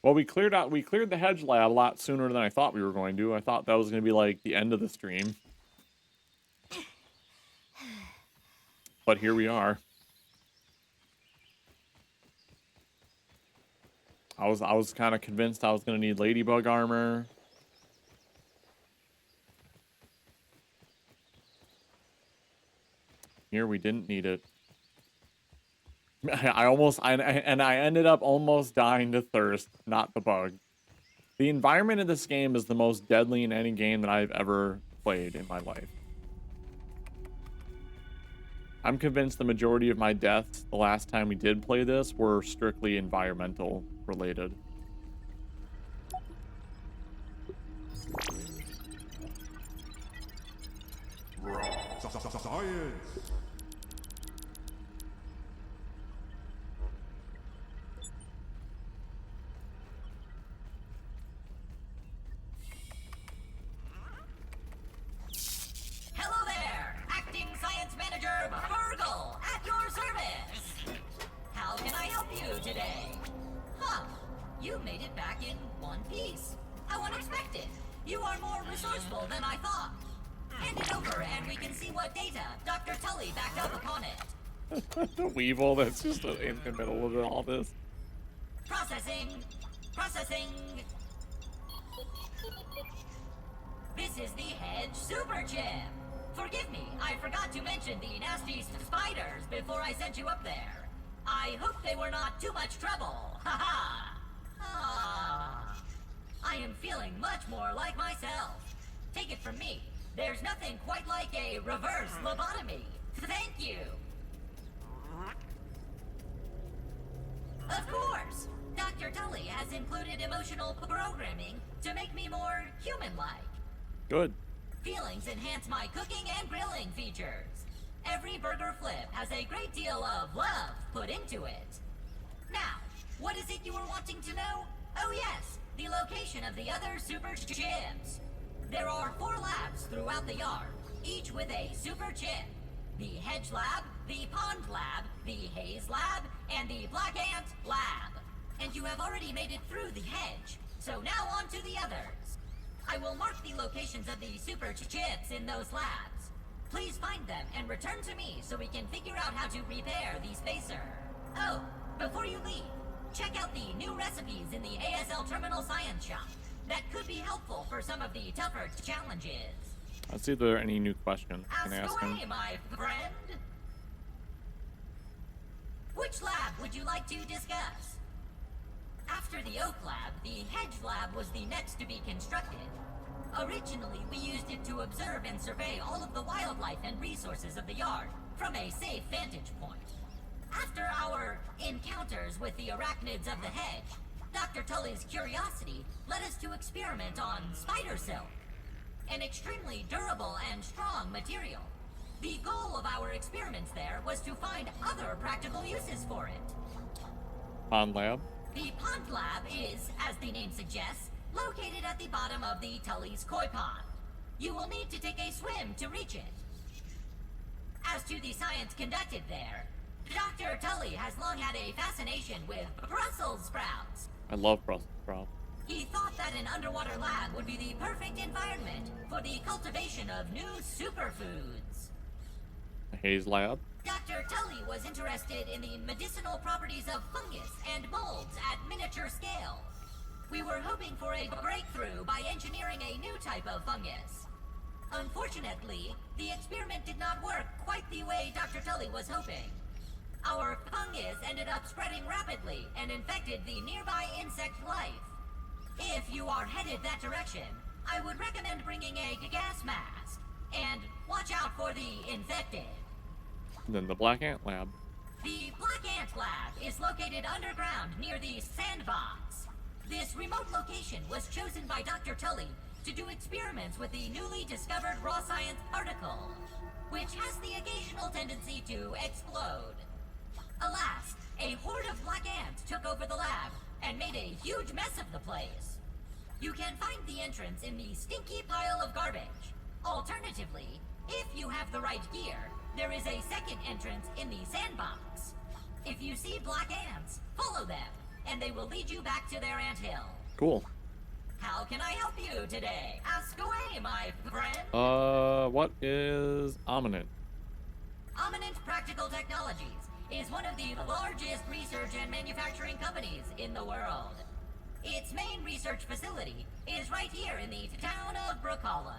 Well, we cleared the hedge lab a lot sooner than I thought we were going to. I thought that was going to be like the end of the stream. But here we are. I was kind of convinced I was going to need ladybug armor. Here we didn't need it. I ended up almost dying to thirst, not the bug. The environment in this game is the most deadly in any game that I've ever played in my life. I'm convinced the majority of my deaths the last time we did play this were strictly environmental related. Science! Hello there! Acting Science Manager Burgle at your service! How can I help you today? Huh, you made it back in one piece. How unexpected! You are more resourceful than I thought. Hand it over and we can see what data Dr. Tully backed up upon it. The Weevil that's just in the middle of all this. Processing! Processing! This is the Hedge Super Chip! Forgive me, I forgot to mention the nasty spiders before I sent you up there. I hope they were not too much trouble. Ha ha! I am feeling much more like myself. Take it from me, there's nothing quite like a reverse lobotomy. Thank you! Of course! Dr. Tully has included emotional programming to make me more human-like. Good. Feelings enhance my cooking and grilling features. Every burger flip has a great deal of love put into it. Now, what is it you were wanting to know? Oh yes, the location of the other super chips. There are 4 labs throughout the yard, each with a super chip. The Hedge Lab, the Pond Lab, the Haze Lab, and the Black Ant Lab. And you have already made it through the hedge, so now on to the others. I will mark the locations of the super chips in those labs. Please find them and return to me so we can figure out how to repair the spacer. Oh, before you leave, check out the new recipes in the ASL Terminal Science Shop. That could be helpful for some of the tougher challenges. Let's see if there are any new questions I can Ask ask away, him. my friend. Which lab would you like to discuss? After the Oak Lab, the Hedge Lab was the next to be constructed. Originally, we used it to observe and survey all of the wildlife and resources of the yard from a safe vantage point. After our encounters with the arachnids of the hedge, Dr. Tully's curiosity led us to experiment on spider silk, an extremely durable and strong material. The goal of our experiments there was to find other practical uses for it. Pond Lab. The Pond Lab is, as the name suggests, located at the bottom of the Tully's koi pond. You will need to take a swim to reach it. As to the science conducted there, Dr. Tully has long had a fascination with Brussels sprouts. I love Brussels sprouts. He thought that an underwater lab would be the perfect environment for the cultivation of new superfoods. The Haze Lab. Dr. Tully was interested in the medicinal properties of fungus and molds at miniature scale. We were hoping for a breakthrough by engineering a new type of fungus. Unfortunately, the experiment did not work quite the way Dr. Tully was hoping. Our fungus ended up spreading rapidly and infected the nearby insect life. If you are headed that direction, I would recommend bringing a gas mask. And watch out for the infected. And then the Black Ant Lab. The Black Ant Lab is located underground near the sandbox. This remote location was chosen by Dr. Tully to do experiments with the newly discovered raw science particle, which has the occasional tendency to explode. Alas, a horde of black ants took over the lab and made a huge mess of the place. You can find the entrance in the stinky pile of garbage. Alternatively, if you have the right gear, there is a second entrance in the sandbox. If you see black ants, follow them. and they will lead you back to their anthill. Cool. How can I help you today? Ask away, my friend. What is Ominent? Ominent Practical Technologies is one of the largest research and manufacturing companies in the world. Its main research facility is right here in the town of Brook Hollow.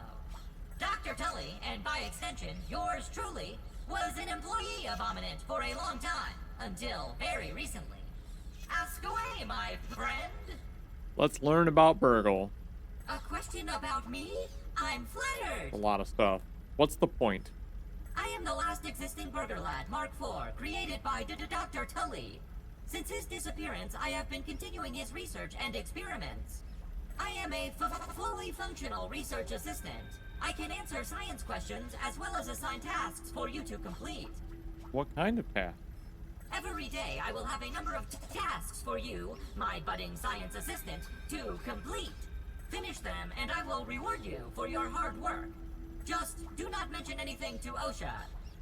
Dr. Tully, and by extension, yours truly, was an employee of Ominent for a long time, until very recently. Ask away, my friend. Let's learn about Burgle. A question about me? I'm flattered. A lot of stuff. What's the point? I am the last existing burger lad, Mark IV, created by Dr. Tully. Since his disappearance, I have been continuing his research and experiments. I am a fully functional research assistant. I can answer science questions as well as assign tasks for you to complete. What kind of task? Every day, I will have a number of tasks for you, my budding science assistant, to complete. Finish them, and I will reward you for your hard work. Just do not mention anything to OSHA.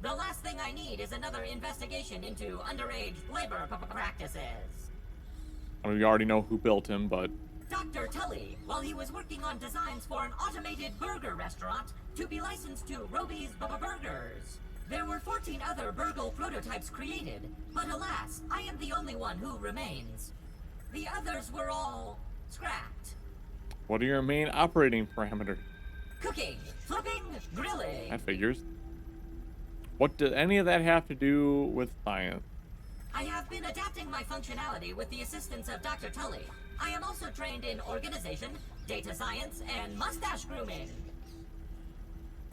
The last thing I need is another investigation into underage labor practices. I mean, we already know who built him, but... Dr. Tully, while he was working on designs for an automated burger restaurant to be licensed to Roby's Burgers. There were 14 other Burgle prototypes created, but alas, I am the only one who remains. The others were all scrapped. What are your main operating parameters? Cooking, flipping, grilling. That figures. What does any of that have to do with science? I have been adapting my functionality with the assistance of Dr. Tully. I am also trained in organization, data science, and mustache grooming.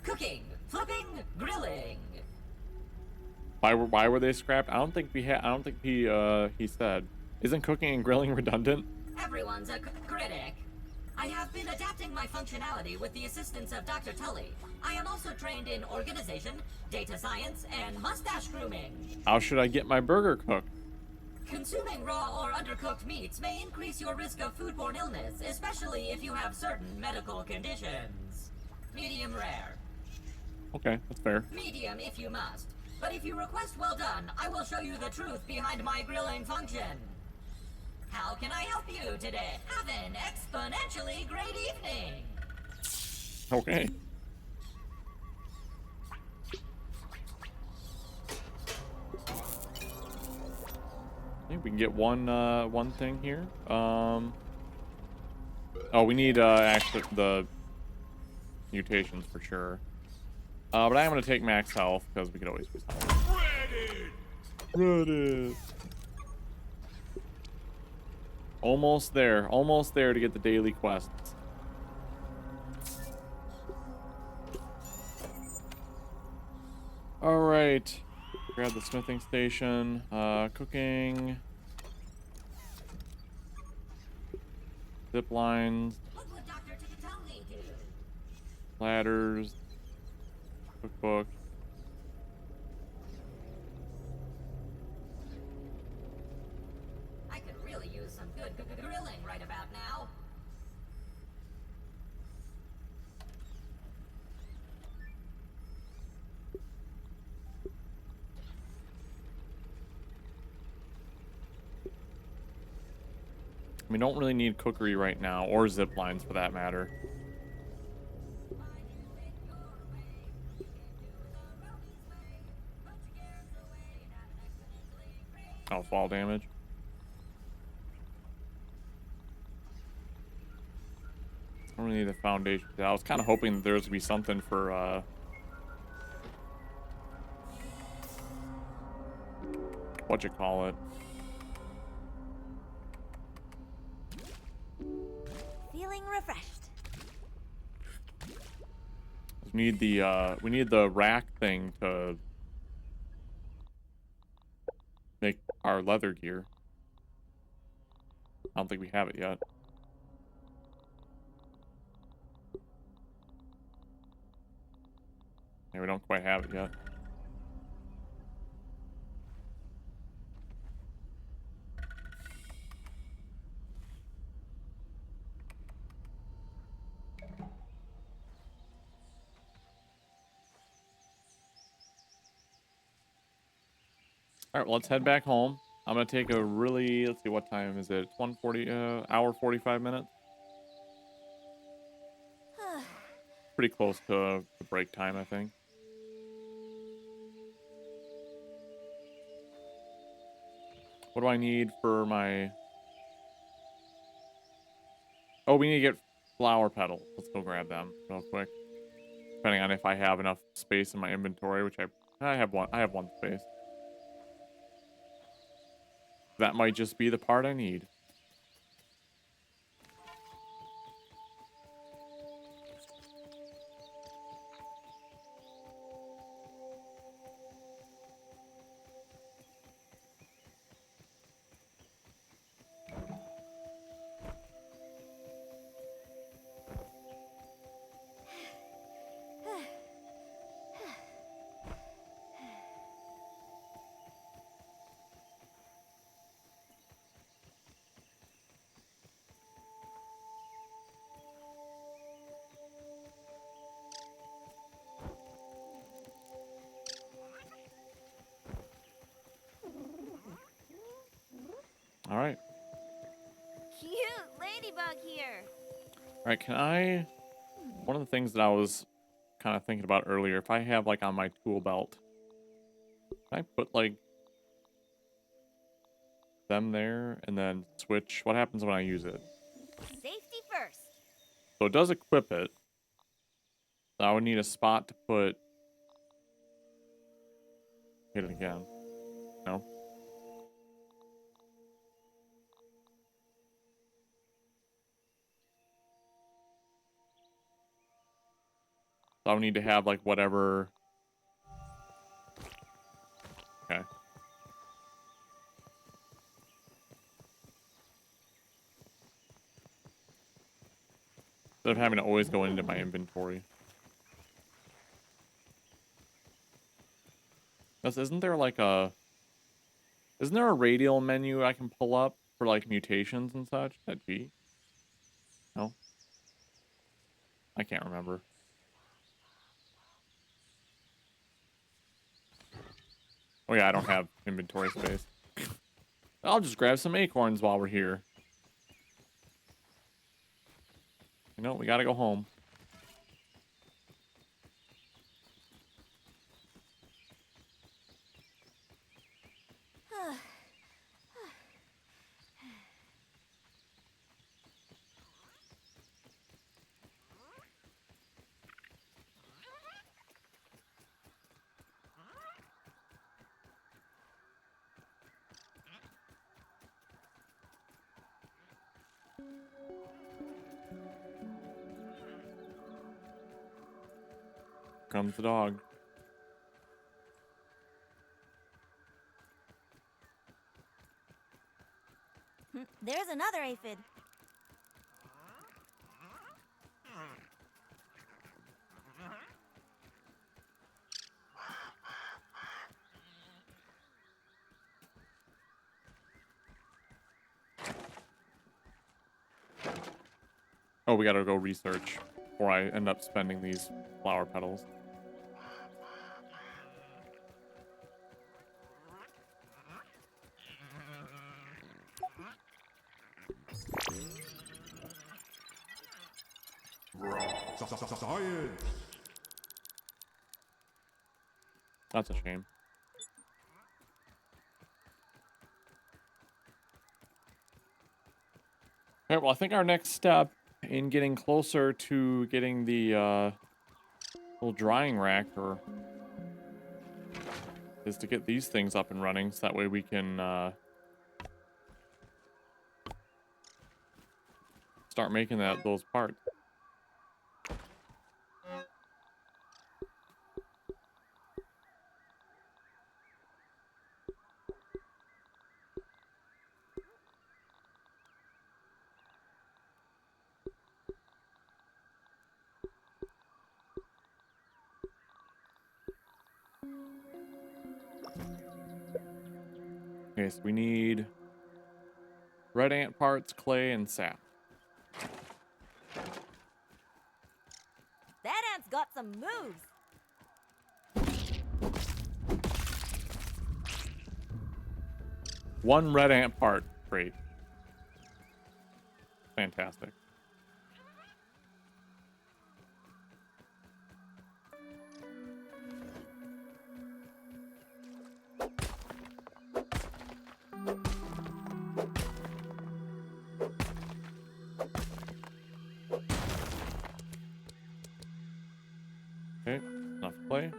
Cooking, flipping, grilling. Why were they scrapped? I don't think he said. Isn't cooking and grilling redundant? Everyone's a critic. I have been adapting my functionality with the assistance of Dr. Tully. I am also trained in organization, data science, and mustache grooming. How should I get my burger cooked? Consuming raw or undercooked meats may increase your risk of foodborne illness, especially if you have certain medical conditions. Medium rare. Okay, that's fair. Medium if you must. But if you request well done, I will show you the truth behind my grilling function. How can I help you today? Have an exponentially great evening. Okay. I think we can get one thing here. Oh, we need actually the mutations for sure. But I am gonna take max health because we could always use health. Ready. Almost there to get the daily quests. All right. Grab the smithing station. Cooking. Zip lines. What would Dr. Tully do? Ladders. Cookbook. I could really use some good grilling right about now. We don't really need cookery right now, or zip lines for that matter. Oh, fall damage. I don't really need the foundation. I was kind of hoping that there was to be something for, what you call it. Feeling refreshed. We need the rack thing to make our leather gear. I don't think we have it yet. Yeah, we don't quite have it yet. All right, well, let's head back home. I'm gonna take a really, let's see, what time is it? 1:40, hour 45 minutes. Pretty close to break time, I think. What do I need for my... Oh, we need to get flower petals. Let's go grab them real quick. Depending on if I have enough space in my inventory, which I have one. I have one space. That might just be the part I need. All right. Cute ladybug here. All right, can I... One of the things that I was kind of thinking about earlier, if I have, like, on my tool belt, can I put, like, them there and then switch? What happens when I use it? Safety first. So it does equip it. So I would need a spot to put... Hit it again. No? So I would need to have, like, whatever... Okay. Instead of having to always go into my inventory. Isn't there like a... Isn't there a radial menu I can pull up for like mutations and such? That G? No? I can't remember. Oh yeah, I don't have inventory space. I'll just grab some acorns while we're here. You know, we gotta go home. Comes the dog. There's another aphid. Oh, we gotta go research before I end up spending these flower petals. Science. That's a shame. Okay, well, I think our next step in getting closer to getting the little drying rack is to get these things up and running, so that way we can start making those parts. Okay, so we need red ant parts, clay, and sap. That ant's got some moves. One red ant part. Great. Fantastic. Okay, enough play.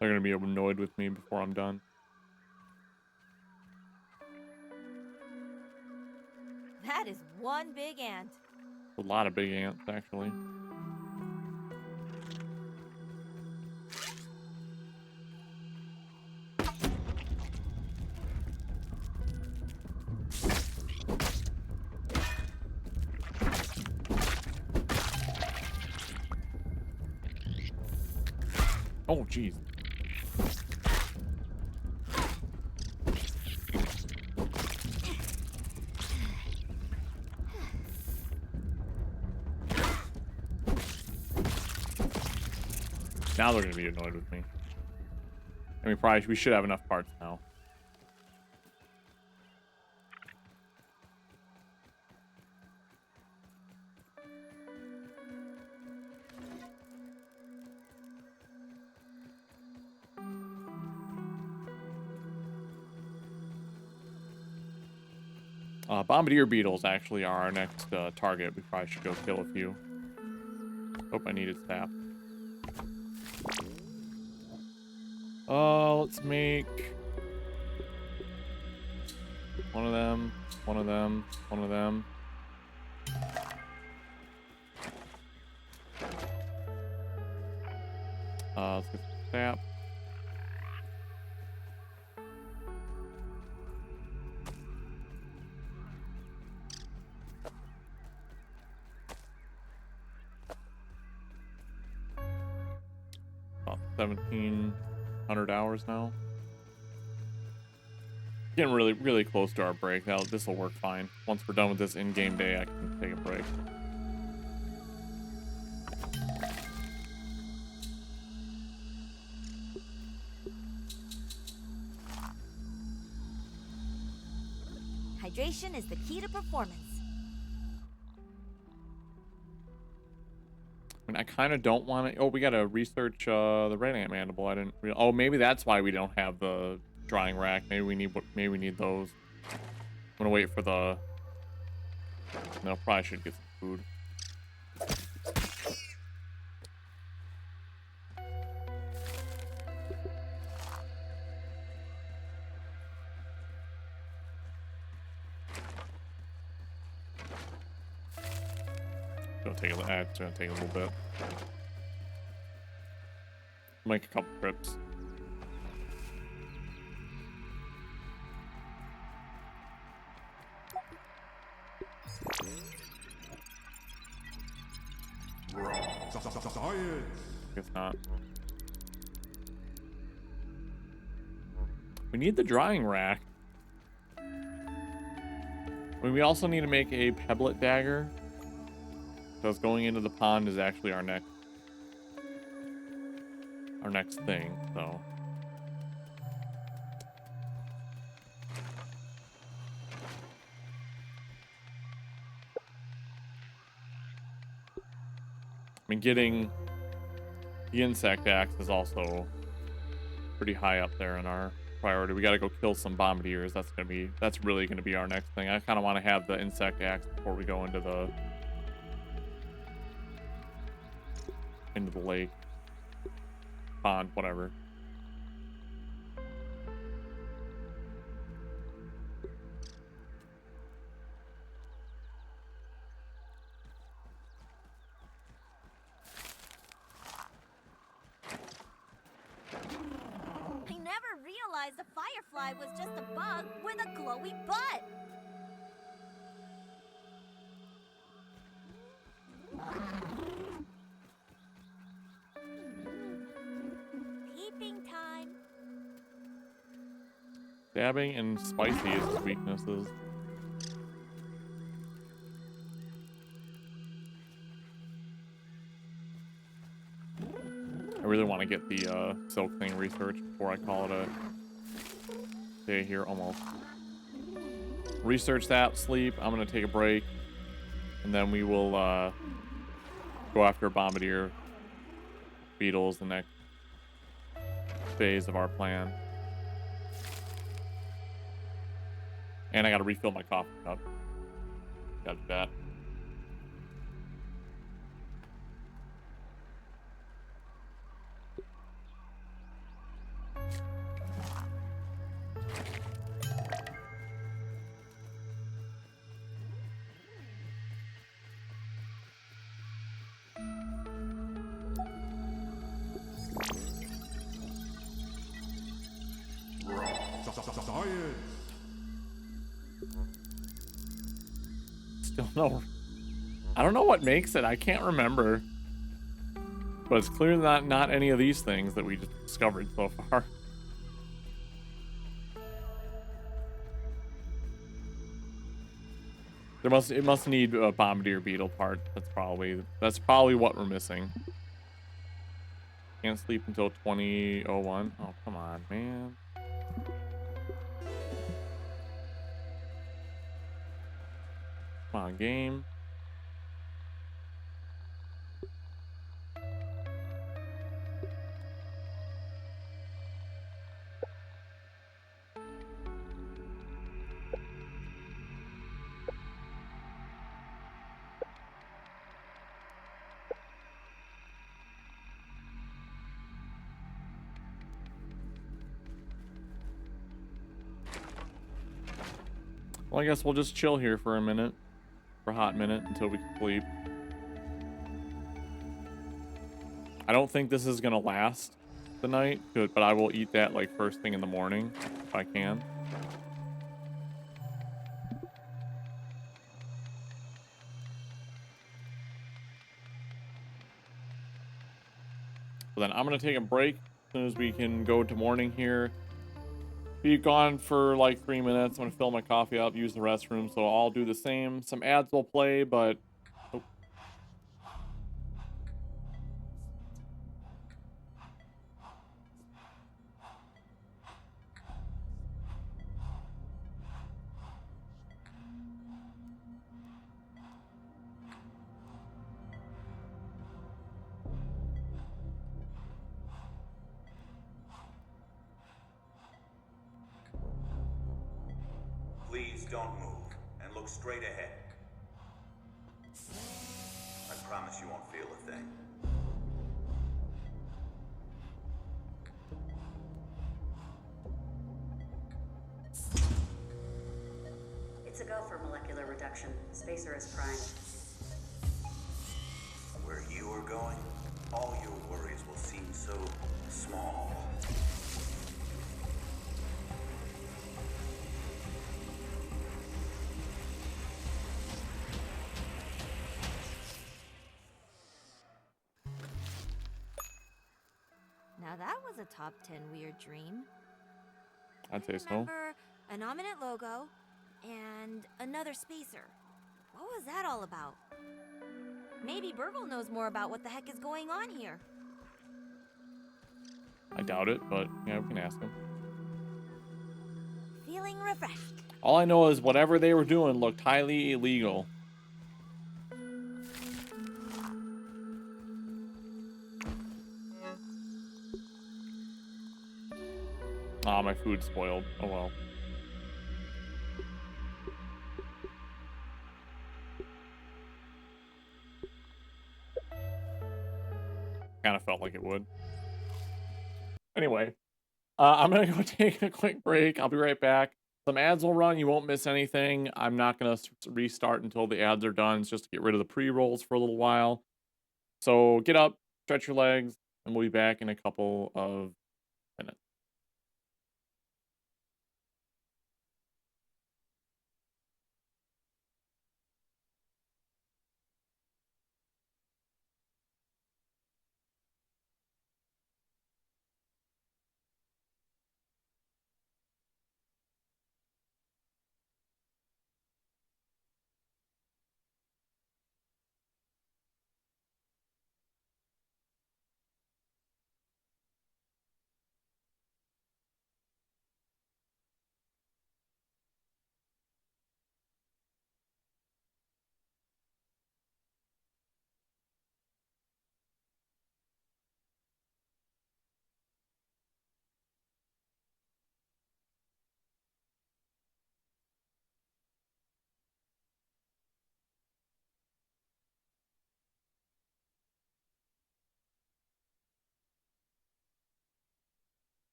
They're gonna be annoyed with me before I'm done. That is one big ant. A lot of big ants, actually. Oh, jeez. Now they're gonna be annoyed with me. I mean, we should have enough parts now. Bombardier beetles actually are our next target. We probably should go kill a few. Hope I needed sap. Let's make one of them, one of them, one of them. Let's get some sap. About 1,700 hours now. Getting really, really close to our break. Now this will work fine. Once we're done with this in-game day, I can take a break. Hydration is the key to performance. I mean, I kind of don't want to. Oh, we gotta research the red ant mandible. I didn't. Oh, maybe that's why we don't have the drying rack. Maybe we need. Maybe we need those. I'm gonna wait for the. No, probably should get some food. It's gonna take a little bit. Make a couple trips. Science. Guess not. We need the drying rack. I mean, we also need to make a pebblet dagger. Because going into the pond is actually our next thing, so. I mean, getting the insect axe is also pretty high up there in our priority. We gotta go kill some bombardiers. That's really gonna be our next thing. I kind of want to have the insect axe before we go into the lake, pond, whatever. I never realized a firefly was just a bug with a glowy butt. Peeping time. Stabbing and spicy is his weaknesses. I really want to get the silk thing researched before I call it a day here, almost. Research that, sleep. I'm gonna take a break, and then we will go after bombardier beetles the next phase of our plan. And I gotta refill my coffee cup. Got that. Science. Still no. I don't know what makes it. I can't remember. But it's clearly not any of these things that we just discovered so far. It must need a bombardier beetle part. That's probably what we're missing. Can't sleep until 20:01. Oh, come on, man. Come on, game. Well, I guess we'll just chill here for a minute. For a hot minute until we can sleep. I don't think this is gonna last the night, but I will eat that like first thing in the morning if I can. So then I'm gonna take a break as soon as we can go to morning here. Be gone for like 3 minutes. I'm gonna fill my coffee up, use the restroom, so I'll do the same. Some ads will play, but oh. Please don't move and look straight ahead. I promise you won't feel a thing. It's a go for molecular reduction. Spacer is primed. Where you are going, all your worries will seem so small. Now that was a top 10 weird dream. I'd say so. Remember an ominous logo and another spacer. What was that all about? Maybe Burgle knows more about what the heck is going on here. I doubt it, but yeah, we can ask him. Feeling refreshed. All I know is whatever they were doing looked highly illegal. Ah, my food's spoiled. Oh well. Kind of felt like it would. Anyway, I'm gonna go take a quick break. I'll be right back. Some ads will run. You won't miss anything. I'm not gonna restart until the ads are done. It's just to get rid of the pre-rolls for a little while. So get up, stretch your legs, and we'll be back in a couple of minutes.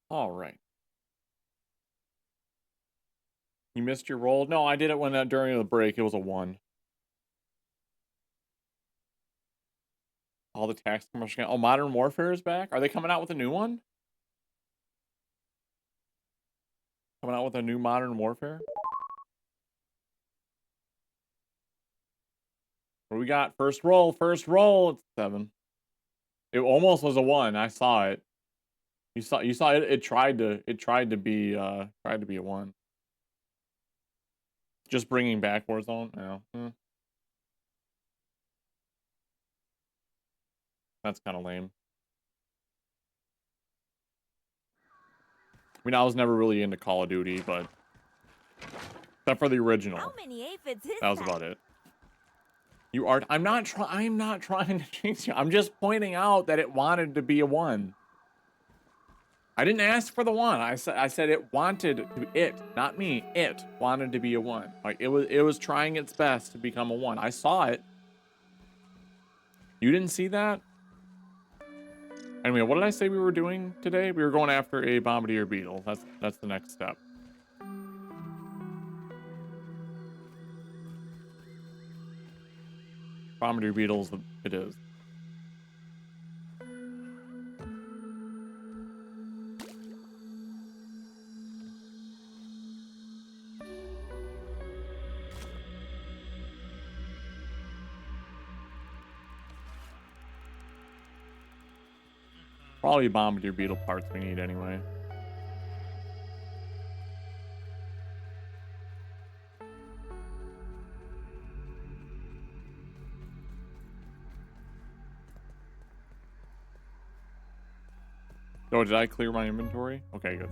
All right. You missed your roll? No, I did it when during the break. It was a 1. All the tax commercials. Oh, Modern Warfare is back? Are they coming out with a new one? Coming out with a new Modern Warfare? What do we got? First roll, first roll. It's 7. It almost was a 1. I saw it. You saw it. It tried to be a 1. Just bringing back Warzone. Yeah. That's kind of lame. I mean, I was never really into Call of Duty, but except for the original. How many aphids is That was about it. You are. I'm not trying to change you. I'm just pointing out that it wanted to be a 1. I didn't ask for the 1. I said it wanted to. It, not me. It wanted to be a 1. Like it was trying its best to become a 1. I saw it. You didn't see that? Anyway, what did I say we were doing today? We were going after a bombardier beetle. That's the next step. Bombardier beetles. It is. Probably bombardier beetle parts we need anyway. Oh, did I clear my inventory? Okay, good.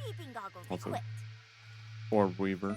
Peeping goggles Also, equipped. Orb Weaver.